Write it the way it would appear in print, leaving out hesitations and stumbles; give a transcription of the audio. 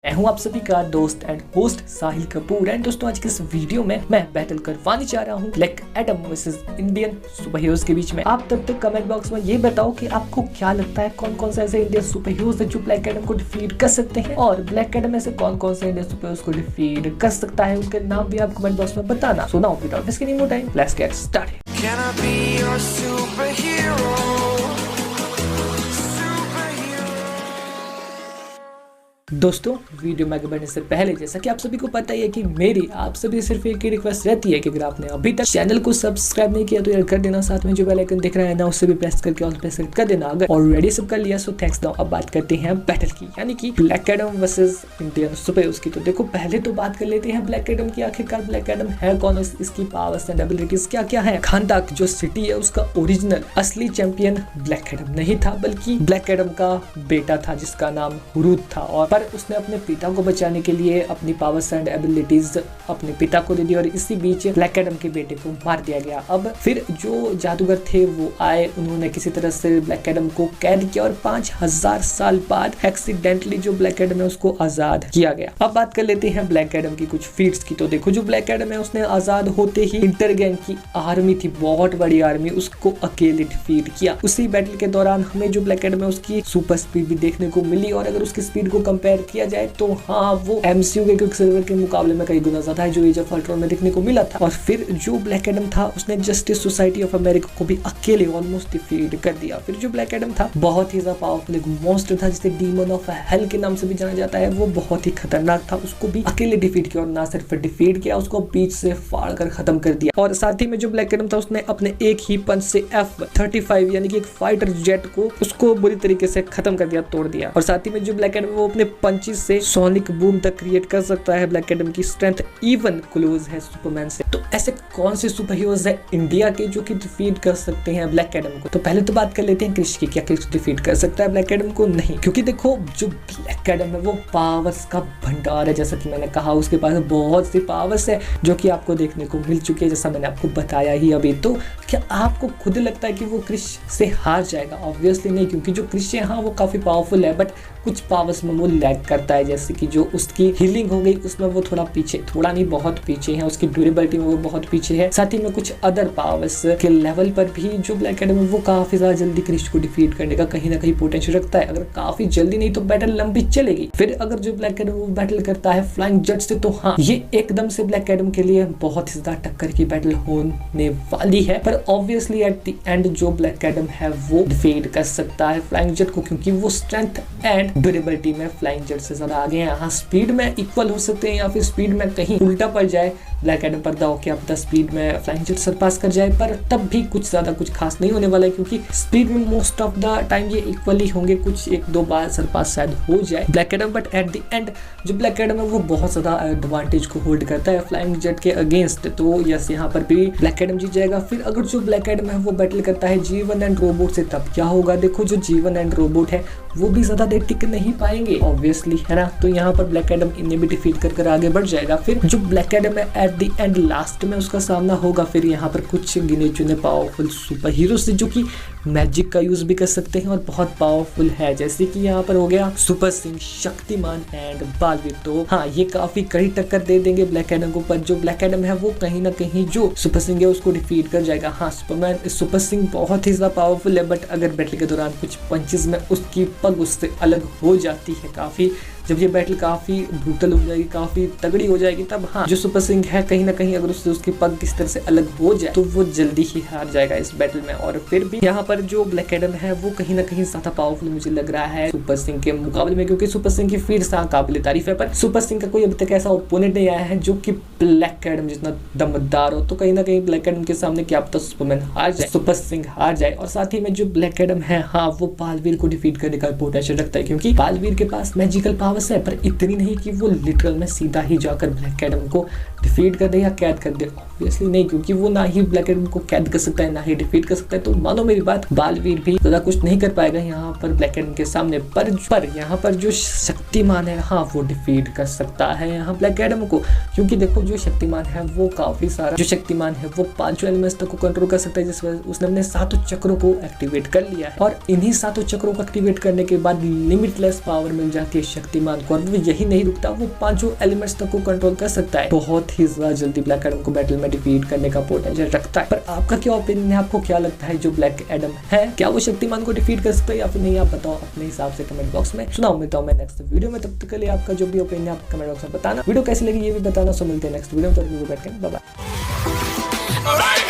मैं हूं आप सभी का दोस्त and host Sahil Kapoor. And दोस्तों, आज के इस वीडियो में मैं बैटल करवाने जा रहा हूं black Adam versus Indian super heroes के बीच में। आप तब तक कमेंट बॉक्स में ये बताओ कि आपको क्या लगता है कौन कौन से ऐसे इंडियन सुपर हीरोज है जो ब्लैक एडम को डिफीट कर सकते हैं, और ब्लैक एडम में से कौन कौन से इंडियन सुपर हीरोज को डिफीट कर सकता है, उनके नाम भी आप कमेंट बॉक्स में बताना। So now without wasting any more time, let's get started. Can I be your superhero? दोस्तों, वीडियो में आगे बढ़ने से पहले जैसा कि आप सभी को पता ही है कि मेरी आप सभी सिर्फ एक ही रिक्वेस्ट रहती है कि अगर आपने अभी तक चैनल को सब्सक्राइब नहीं किया तो यार कर देना, साथ में जो बेल आइकन दिख रहा है ना उसे भी प्रेस करके ऑल पे सेलेक्ट कर देना। अगर ऑलरेडी सब कर लिया सो थैंक्स। नाउ अब बात करते हैं बैटल की, यानी कि black Adam versus Indian super heroes की। तो देखो, पहले तो बात कर लेते हैं ब्लैक एडम की। आखिरकार ब्लैक एडम है कौन, इसकी पावर्स एंड एबिलिटीज क्या क्या है। खानदाक जो सिटी है उसका ओरिजिनल असली चैंपियन ब्लैक एडम नहीं था, बल्कि ब्लैक एडम का बेटा था जिसका नाम हुरूद था। और पर उसने अपने पिता को बचाने के लिए अपनी पावर्स एंड एबिलिटीज अपने पिता को दे दी, और इसी बीच ब्लैक एडम के बेटे को मार दिया गया। अब फिर जो जादूगर थे वो आए, उन्होंने किसी तरह से ब्लैक एडम को कैद किया और 5000 साल बाद एक्सीडेंटली जो ब्लैक एडम है उसको आजाद किया गया। अब बात कर लेते हैं ब्लैक एडम की कुछ फीट्स की। तो देखो, जो ब्लैक एडम है उसने आजाद होते ही इंटर गैंग की आर्मी थी, बहुत बड़ी आर्मी, उसको अकेले डिफीट किया। उसी बैटल के दौरान हमें जो ब्लैक एडम है उसकी सुपर स्पीड भी देखने को मिली, और अगर उसकी स्पीड को कंपेयर किया जाए तो हाँ, वो एमसीयू के क्विकसिल्वर के मुकाबले में कई गुना ज्यादा है जो एज ऑफ अल्ट्रॉन में देखने को मिला था। और फिर जो ब्लैक एडम था उसने जस्टिस सोसाइटी ऑफ अमेरिका को भी अकेले ऑलमोस्ट डिफीट कर दिया। फिर जो ब्लैक एडम था बहुत ही ज्यादा पावरफुल एक मॉन्स्टर था जिसे डीमन ऑफ हेल के नाम से भी जाना जाता है। वो बहुत ही खतरनाक था, उसको भी अकेले डिफीट किया, और ना सिर्फ डिफीट किया, उसको बीच से फाड़ कर खत्म कर दिया। और साथ ही में जो ब्लैक एडम था उसने अपने एक ही पंच से F-35 यानी कि एक फाइटर जेट को उसको बुरी तरीके से खत्म कर दिया, तोड़ दिया। और साथ ही में जो ब्लैक एडम वो अपने पंचेस से सोनिक बूम तक क्रिएट कर सकता है। ब्लैक एडम की स्ट्रेंथ इवन क्लोज है सुपरमैन से। तो ऐसे कौन से सुपर हीरोज है इंडिया के जो कि डिफीट कर सकते हैं ब्लैक एडम को। तो पहले तो बात कर लेते हैं क्रिश की। क्या क्रिश डिफीट कर सकता है ब्लैक एडम को? नहीं, क्योंकि देखो जो ब्लैक एडम है वो पावर्स का भंडार है। जैसा कि मैंने कहा, उसके पास बहुत सी पावर्स है जो कि आपको देखने को मिल चुकी है, जैसा मैंने आपको बताया ही अभी। तो क्या आपको खुद लगता है कि वो क्रिश से हार जाएगा? ऑब्वियसली नहीं, क्योंकि जो क्रिश है हाँ वो काफी पावरफुल है, बट कुछ पावर्स में वो लैग करता है। जैसे कि जो उसकी हीलिंग हो गई उसमें वो थोड़ा पीछे, थोड़ा नहीं बहुत पीछे है, उसकी ड्यूरेबिलिटी में वो बहुत पीछे है। साथ ही में कुछ अदर पावर्स के लेवल पर भी जो ब्लैक एडम है वो काफी ज्यादा जल्दी क्रिश को डिफीट करने का कहीं ना कहीं पोटेंशियल रखता है। अगर काफी जल्दी नहीं तो बैटल लंबी चलेगी। फिर अगर जो ब्लैक एडम वो बैटल करता है फ्लाइंग जेट से, तो हाँ ये एकदम से ब्लैक एडम के लिए बहुत ही ज्यादा टक्कर की बैटल होने वाली है। पर ऑब्वियसली एट द एंड जो ब्लैक एडम है वो डिफीट कर सकता है फ्लाइंग जेट को, क्योंकि वो स्ट्रेंथ एंड ड्यूरेबिलिटी में फ्लाइंग जेट से ज्यादा आगे हैं। हाँ, स्पीड में इक्वल हो सकते हैं या फिर स्पीड में कहीं उल्टा पड़ जाए ब्लैक एडम पर, दाव क्या पता स्पीड में फ्लाइंग जेट सरपास कर जाए, पर तब भी कुछ ज्यादा कुछ खास नहीं होने वाला है, क्योंकि स्पीड में मोस्ट ऑफ द टाइम ये इक्वली होंगे। कुछ एक दो बार सरपास शायद हो जाए black Adam, but at the end जो ब्लैक एडम है वो बहुत ज्यादा एडवांटेज को होल्ड करता है फ्लाइंग जेट के अगेंस्ट। तो यस, यहाँ पर भी ब्लैक एडम जीत जाएगा। फिर अगर जो ब्लैक एडम है वो बैटल करता है G1 एंड रोबोट से, तब क्या होगा? देखो, जो G1 एंड रोबोट है वो भी ज्यादा देर टिक नहीं पाएंगे ऑब्वियसली, है ना। तो यहाँ पर ब्लैक एडम इन्हें भी डिफीट कर आगे बढ़ जाएगा। फिर जो ब्लैक एडम है एट द एंड लास्ट में उसका सामना होगा फिर यहाँ पर कुछ गिने चुने पावरफुल सुपर हीरो से जो कि मैजिक का यूज भी कर सकते हैं और बहुत पावरफुल है। जैसे कि यहाँ पर हो गया सुपर सिंह, शक्तिमान एंड बालवीर। तो हाँ, ये काफी कड़ी टक्कर दे देंगे ब्लैक एडम को, पर जो ब्लैक एडम है वो कहीं ना कहीं जो सुपर सिंह है उसको डिफीट कर जाएगा। हाँ, सुपर सिंह बहुत ही ज्यादा पावरफुल है, बट अगर बैटल के दौरान कुछ पंचेस में उसकी पग उससे अलग हो जाती है काफी, जब ये बैटल काफी ब्रूटल हो जाएगी, काफी तगड़ी हो जाएगी, तब हाँ जो सुपर सिंह है कहीं ना कहीं अगर उससे उसकी पग किस तरह से अलग हो जाए तो वो जल्दी ही हार जाएगा इस बैटल में। और फिर भी यहाँ पर जो ब्लैक एडम है वो कहीं ना कहीं ज्यादा पावरफुल मुझे लग रहा है सुपर सिंह के मुकाबले में, क्योंकि सुपर सिंह की फीट काबिल तारीफ है, पर सुपर सिंह का कोई अभी तक ऐसा ओपोनेंट नहीं आया है जो कि ब्लैक एडम जितना दमदार हो। तो कहीं ना कहीं ब्लैक एडम के सामने क्या पता सुपरमैन हार जाए, सुपर सिंह हार जाए। और साथ ही में जो ब्लैक एडम है हाँ वो बालवीर को डिफीट करने का पोटेंशियल रखता है, क्योंकि बालवीर के पास मैजिकल पावर्स है, पर इतनी नहीं कि वो लिटरल में सीधा ही जाकर ब्लैक एडम को डिफीट कर दे या कैद कर दे। ऑब्वियसली नहीं, क्योंकि वो ना ही ब्लैक एडम को कैद कर सकता है ना ही डिफीट कर सकता है। तो मानो मेरी बात, बालवीर भी ज्यादा कुछ नहीं कर पाएगा यहाँ पर ब्लैक एडम के सामने। पर यहाँ पर जो शक्तिमान है हाँ वो डिफीट कर सकता है यहाँ ब्लैक एडम को, क्योंकि देखो जो शक्तिमान है वो काफी सारा, जो शक्तिमान है वो 5 एलिमेंट्स तक को कंट्रोल कर सकता है, जिस वजह उसने अपने 7 चक्रों को एक्टिवेट कर लिया है। और इन्हीं 7 चक्रों को एक्टिवेट करने के बाद लिमिटलेस पावर मिल जाती है शक्तिमान शक्तिमान को, और वो यही नहीं रुकता, वो पांचों एलिमेंट्स तक को कंट्रोल कर सकता है। बहुत ही ज्यादा जल्दी ब्लैक एडम को बैटल में डिफीट करने का पोटेंशियल रखता है। पर आपका क्या ओपिनियन है, आपको क्या लगता है जो ब्लैक एडम है क्या वो शक्तिमान को डिफीट कर सकता है या फिर नहीं? आप बताओ अपने हिसाब से कमेंट बॉक्स में। सुनाओ मिलता हूं मैं नेक्स्ट वीडियो में, तब तक के लिए आपका जो भी ओपिनियन आप कमेंट बॉक्स में बताना। वीडियो कैसी लगी ये भी बताना। सो मिलते हैं नेक्स्ट वीडियो में, तो बाय बाय।